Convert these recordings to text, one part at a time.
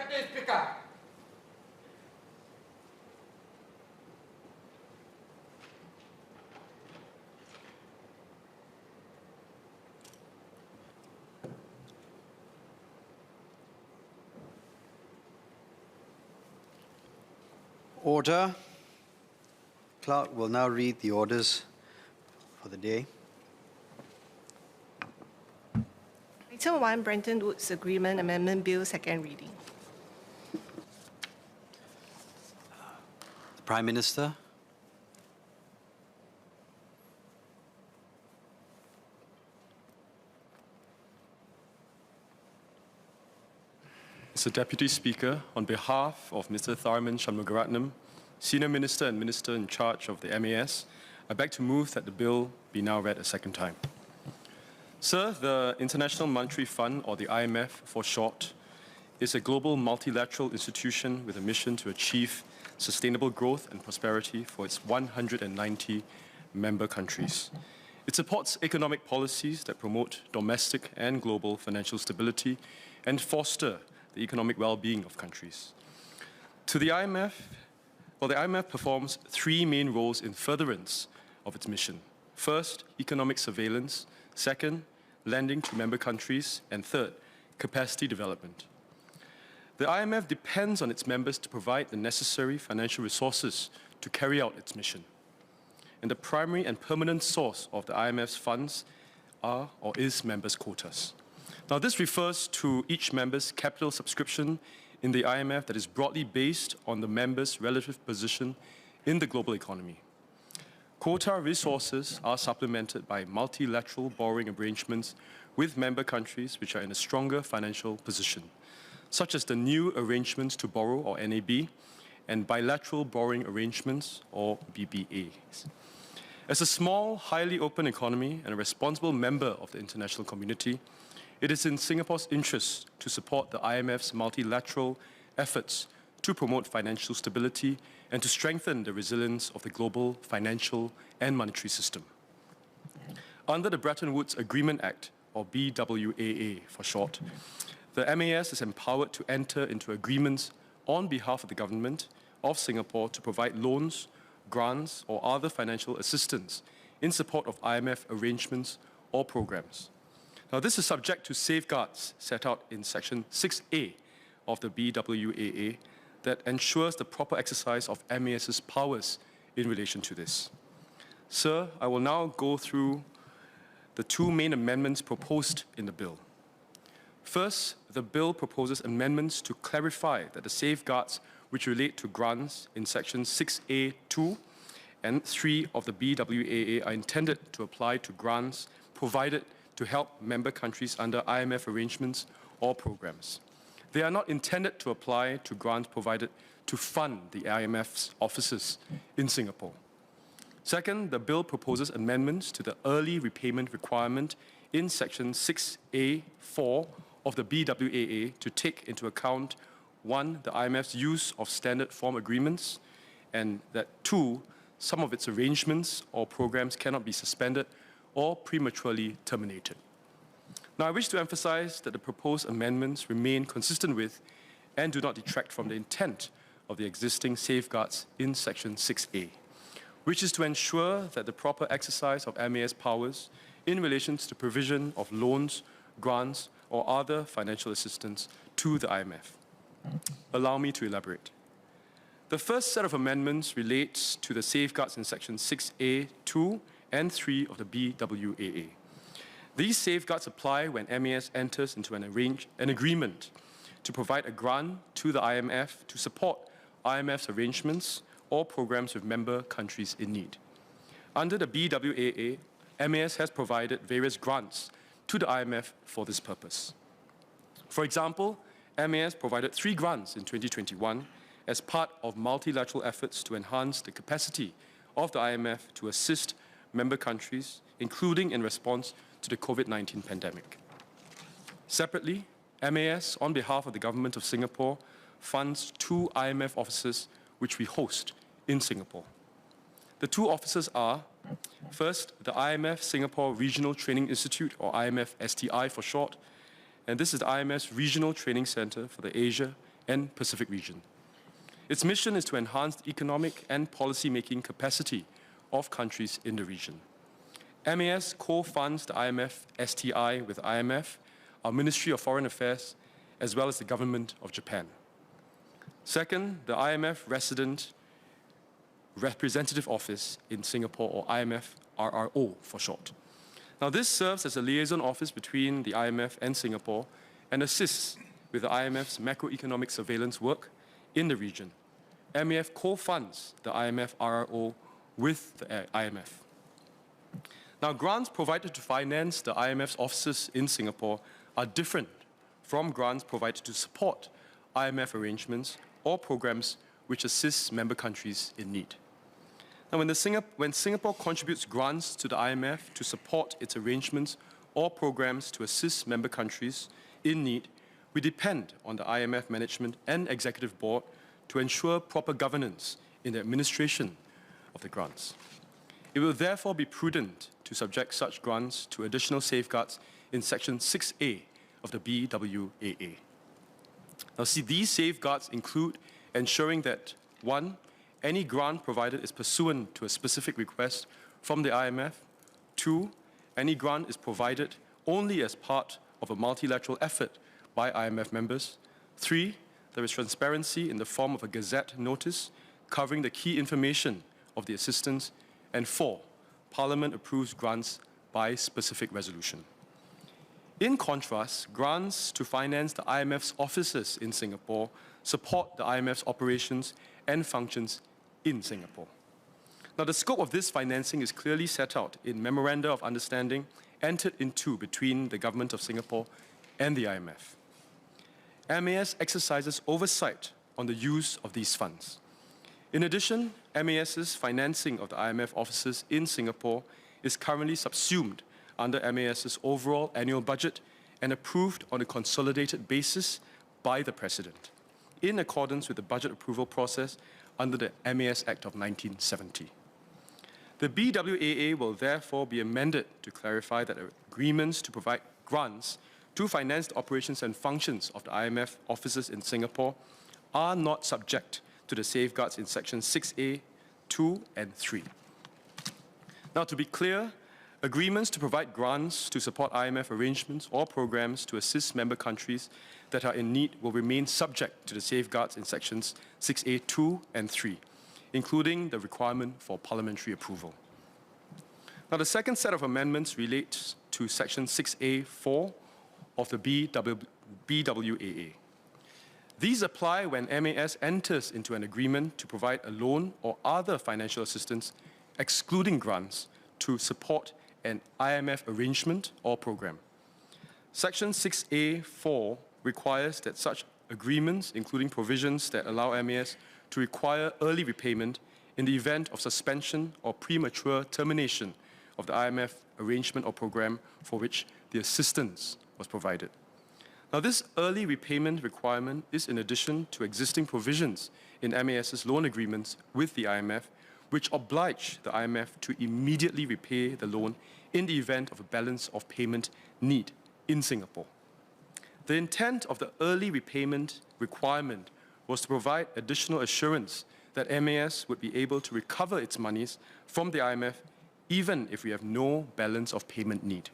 Deputy Speaker. Order. Clerk will now read the orders for the day. Item 1, Bretton Woods Agreement Amendment Bill, second reading. The Prime Minister. Mr. Deputy Speaker, on behalf of Mr. Tharman Shanmugaratnam, Senior Minister and Minister in charge of the MAS, I beg to move that the bill be now read a second time. Sir, the International Monetary Fund, or the IMF for short, is a global multilateral institution with a mission to achieve sustainable growth and prosperity for its 190 member countries. It supports economic policies that promote domestic and global financial stability and foster the economic well-being of countries. The IMF performs three main roles in furtherance of its mission. First, economic surveillance. Second, lending to member countries. And third, capacity development. The IMF depends on its members to provide the necessary financial resources to carry out its mission. And the primary and permanent source of the IMF's funds are or is members' quotas. Now, this refers to each member's capital subscription in the IMF that is broadly based on the member's relative position in the global economy. Quota resources are supplemented by multilateral borrowing arrangements with member countries which are in a stronger financial position, such as the new arrangements to borrow, or NAB, and bilateral borrowing arrangements, or BBAs. As a small, highly open economy and a responsible member of the international community, it is in Singapore's interest to support the IMF's multilateral efforts to promote financial stability and to strengthen the resilience of the global financial and monetary system. Under the Bretton Woods Agreement Act, or BWAA for short, the MAS is empowered to enter into agreements on behalf of the government of Singapore to provide loans, grants, or other financial assistance in support of IMF arrangements or programs. Now, this is subject to safeguards set out in Section 6A of the BWAA that ensures the proper exercise of MAS's powers in relation to this. Sir, I will now go through the two main amendments proposed in the bill. First, the bill proposes amendments to clarify that the safeguards which relate to grants in Section 6A(2) and 3 of the BWAA are intended to apply to grants provided to help member countries under IMF arrangements or programs. They are not intended to apply to grants provided to fund the IMF's offices in Singapore. Second, the bill proposes amendments to the early repayment requirement in Section 6A(4) of the BWAA to take into account, 1, the IMF's use of standard form agreements, and that 2, some of its arrangements or programs cannot be suspended or prematurely terminated. Now, I wish to emphasize that the proposed amendments remain consistent with and do not detract from the intent of the existing safeguards in Section 6A, which is to ensure that the proper exercise of MAS powers in relation to the provision of loans, grants, or other financial assistance to the IMF. Allow me to elaborate. The first set of amendments relates to the safeguards in Section 6A(2) and 3 of the BWAA. These safeguards apply when MAS enters into an agreement to provide a grant to the IMF to support IMF's arrangements or programs with member countries in need. Under the BWAA, MAS has provided various grants to the IMF for this purpose. For example, MAS provided 3 grants in 2021 as part of multilateral efforts to enhance the capacity of the IMF to assist member countries, including in response to the COVID-19 pandemic. Separately, MAS, on behalf of the Government of Singapore, funds 2 IMF offices which we host in Singapore. The 2 offices are, first, the IMF Singapore Regional Training Institute, or IMF STI for short, and this is the IMF's Regional Training Center for the Asia and Pacific region. Its mission is to enhance the economic and policy-making capacity of countries in the region. MAS co-funds the IMF STI with IMF, our Ministry of Foreign Affairs, as well as the Government of Japan. Second, the IMF Representative Office in Singapore, or IMF RRO for short. Now, this serves as a liaison office between the IMF and Singapore and assists with the IMF's macroeconomic surveillance work in the region. MEF co-funds the IMF RRO with the IMF. Now, grants provided to finance the IMF's offices in Singapore are different from grants provided to support IMF arrangements or programs which assist member countries in need. Now, when Singapore contributes grants to the IMF to support its arrangements or programs to assist member countries in need, we depend on the IMF management and executive board to ensure proper governance in the administration of the grants. It will therefore be prudent to subject such grants to additional safeguards in Section 6A of the BWAA. Now, these safeguards include ensuring that 1. Any grant provided is pursuant to a specific request from the IMF. 2. Any grant is provided only as part of a multilateral effort by IMF members. 3. There is transparency in the form of a Gazette notice covering the key information of the assistance. And 4. Parliament approves grants by specific resolution. In contrast, grants to finance the IMF's offices in Singapore support the IMF's operations and functions in Singapore. Now, the scope of this financing is clearly set out in Memoranda of Understanding entered into between the Government of Singapore and the IMF. MAS exercises oversight on the use of these funds. In addition, MAS's financing of the IMF offices in Singapore is currently subsumed under MAS's overall annual budget and approved on a consolidated basis by the President, in accordance with the budget approval process under the MAS Act of 1970. The BWAA will therefore be amended to clarify that agreements to provide grants to finance the operations and functions of the IMF offices in Singapore are not subject to the safeguards in Section 6A, 2, and 3. Now, to be clear, agreements to provide grants to support IMF arrangements or programs to assist member countries that are in need will remain subject to the safeguards in Sections 6A, 2, and 3, including the requirement for parliamentary approval. Now, the second set of amendments relates to Section 6A, 4 of the BWAA. These apply when MAS enters into an agreement to provide a loan or other financial assistance, excluding grants, to support an IMF arrangement or program. Section 6A.4 requires that such agreements, including provisions that allow MAS to require early repayment in the event of suspension or premature termination of the IMF arrangement or program for which the assistance was provided. Now, this early repayment requirement is in addition to existing provisions in MAS's loan agreements with the IMF, which oblige the IMF to immediately repay the loan in the event of a balance of payment need in Singapore. The intent of the early repayment requirement was to provide additional assurance that MAS would be able to recover its monies from the IMF even if we have no balance of payment need.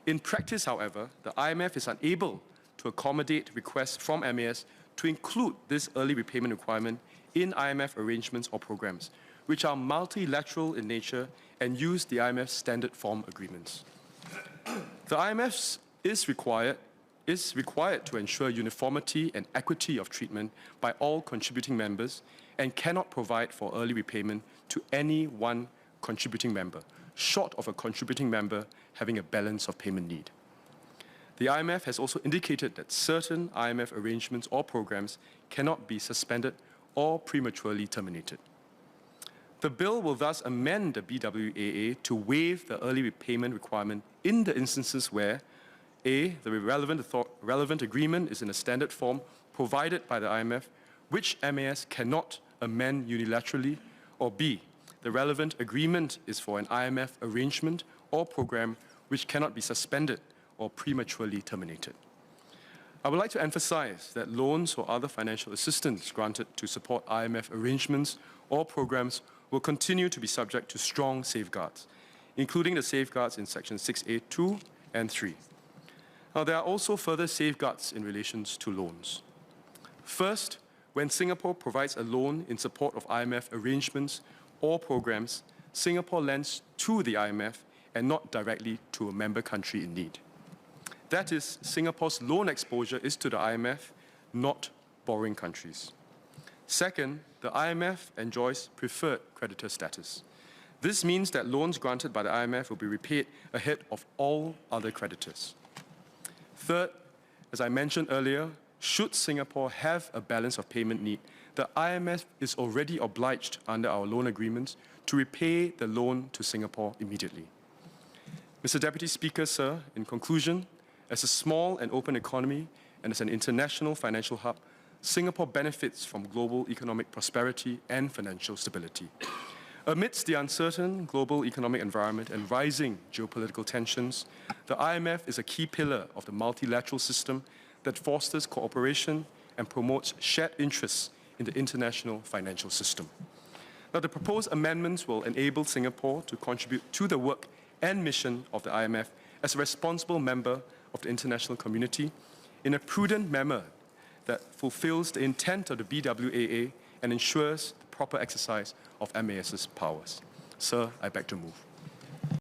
In practice, however, the IMF is unable to accommodate requests from MAS to include this early repayment requirement in IMF arrangements or programs, which are multilateral in nature and use the IMF's standard form agreements. The IMF is required to ensure uniformity and equity of treatment by all contributing members and cannot provide for early repayment to any one contributing member, short of a contributing member having a balance of payment need. The IMF has also indicated that certain IMF arrangements or programs cannot be suspended or prematurely terminated. The bill will thus amend the BWAA to waive the early repayment requirement in the instances where A, the relevant agreement is in a standard form provided by the IMF, which MAS cannot amend unilaterally, or B, the relevant agreement is for an IMF arrangement or program which cannot be suspended or prematurely terminated. I would like to emphasize that loans or other financial assistance granted to support IMF arrangements or programs will continue to be subject to strong safeguards, including the safeguards in Section 6A2 and 3. Now, there are also further safeguards in relation to loans. First, when Singapore provides a loan in support of IMF arrangements or programs, Singapore lends to the IMF and not directly to a member country in need. That is, Singapore's loan exposure is to the IMF, not borrowing countries. Second, the IMF enjoys preferred creditor status. This means that loans granted by the IMF will be repaid ahead of all other creditors. Third, as I mentioned earlier, should Singapore have a balance of payment need, the IMF is already obliged under our loan agreements to repay the loan to Singapore immediately. Mr. Deputy Speaker, sir, in conclusion, as a small and open economy and as an international financial hub, Singapore benefits from global economic prosperity and financial stability. Amidst the uncertain global economic environment and rising geopolitical tensions, the IMF is a key pillar of the multilateral system that fosters cooperation and promotes shared interests in the international financial system. Now, the proposed amendments will enable Singapore to contribute to the work and mission of the IMF as a responsible member of the international community in a prudent manner that fulfills the intent of the BWAA and ensures the proper exercise of MAS's powers. Sir, I beg to move.